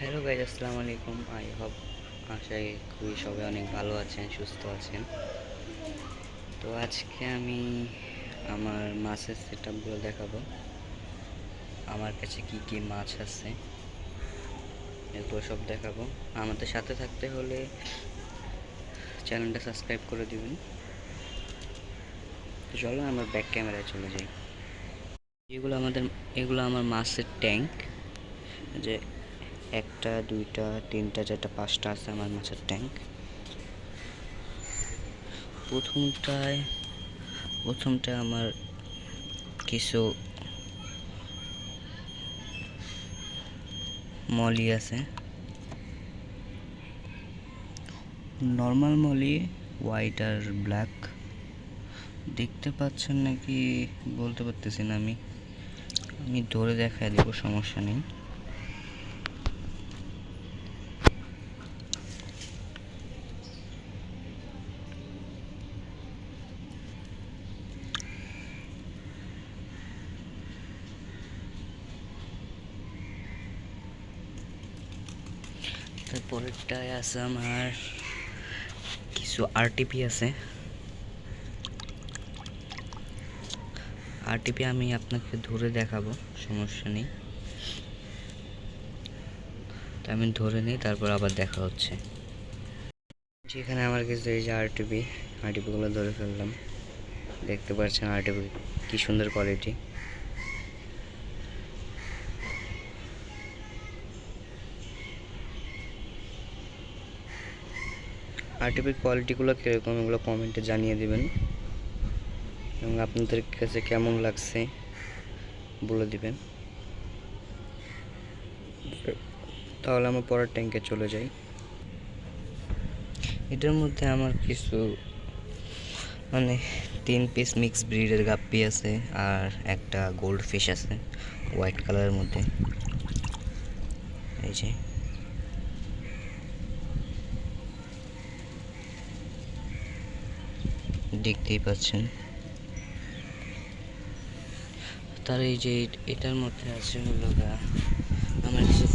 Hello guys, আসসালামু আলাইকুম। I hope আশায় খুবই সবাই অনেক ভালো আছেন, সুস্থ আছেন। তো আজকে আমি আমার মাছের সেট আপগুলো দেখাবো। আমার কাছে কি কি মাছ আছে এগুলো সব দেখাবো। আমাদের সাথে থাকতে হলে চ্যানেলটা সাবস্ক্রাইব করে দিবেন। তো চলো আমরা ব্যাক ক্যামেরায় চলে যাই। এগুলো আমার মাছের ট্যাঙ্ক, যে একটা দুইটা তিনটা চারটা পাঁচটা আছে আমার মাছের ট্যাঙ্ক। প্রথমটা আমার কিছু মলি আছে, নর্মাল মলি, হোয়াইট আর ব্ল্যাক। দেখতে পাচ্ছেন নাকি বলতে পারতেছি না, আমি ধরে দেখায় দেবো, সমস্যা নেই। তারপরেরটায় আছে আমার কিছু আরটিপি আছে। আরটিপি আমি আপনাকে ধরে দেখাবো, সমস্যা নেই। তো আমি ধরে নিই, তারপর আবার দেখা হচ্ছে। যেখানে আমার কাছে এই যে আরটিপিগুলো ধরে ফেললাম। দেখতে পাচ্ছেন আরটিপি কি সুন্দর কোয়ালিটি। আরটিপির কোয়ালিটিগুলো কীরকম এগুলো কমেন্টে জানিয়ে দেবেন, এবং আপনাদের কাছে কেমন লাগছে বলে দিবেন। তাহলে আমরা পরের ট্যাঙ্কে চলে যাই। এটার মধ্যে আমার কিছু 3 পিস মিক্স ব্রিডের গাপ্পি আছে, আর একটা গোল্ড ফিশ আছে হোয়াইট কালারের মধ্যে। এই যে দেখতেই পাচ্ছেন। তার এই যে এটার মধ্যে আছে হলো আমার কিছু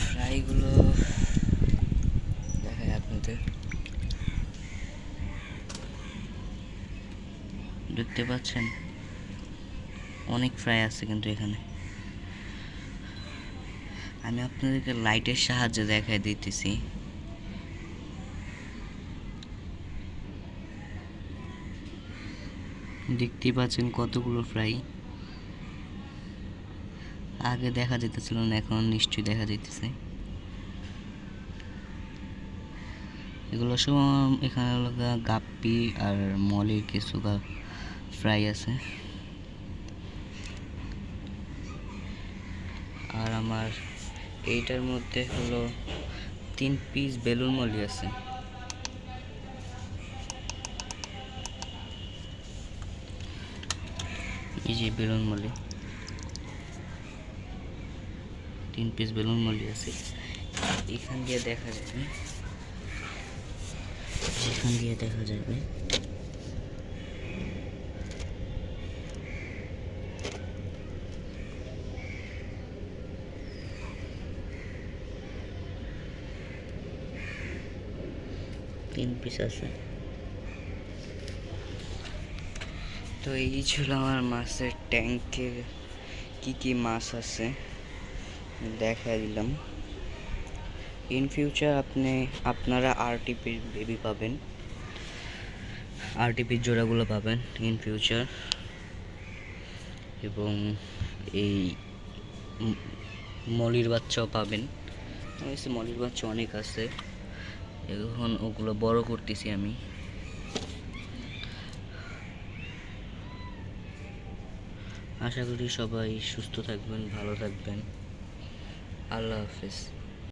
ফ্রাইগুলো দেখায় আপনাদের। দেখতে পাচ্ছেন অনেক ফ্রাই আছে, কিন্তু এখানে আমি আপনাদেরকে লাইটের সাহায্যে দেখায় দিতেছি। দেখতেই পাচ্ছেন কতগুলো ফ্রাই। আগে দেখা যেতেছিল না, এখন নিশ্চয়ই দেখা যেতেছে। এগুলো সব এখানে হলো গাপ্পি আর মলির কিছু ফ্রাই আছে। আর আমার এইটার মধ্যে হলো 3 পিস বেলুন মলি আছে। এই যে balloon Moli, 3 piece balloon Moli আছে। এখান দিয়ে দেখা যাবে, সেখান দিয়ে দেখা যাবে। তিন পিস আছে। তো এই ছিল আমার মাছের ট্যাঙ্কে কি কি মাছ আছে দেখা দিলাম। ইন ফিউচার আপনারা আরটিপির বেবি পাবেন, আরটিপির জোড়াগুলো পাবেন ইন ফিউচার। এবং এই মলির বাচ্চাও পাবেন। মলির বাচ্চা অনেক আছে, এখন ওগুলো বড় করতেছি আমি। আশা করি সবাই সুস্থ থাকবেন, ভালো থাকবেন। আল্লাহ হাফেজ।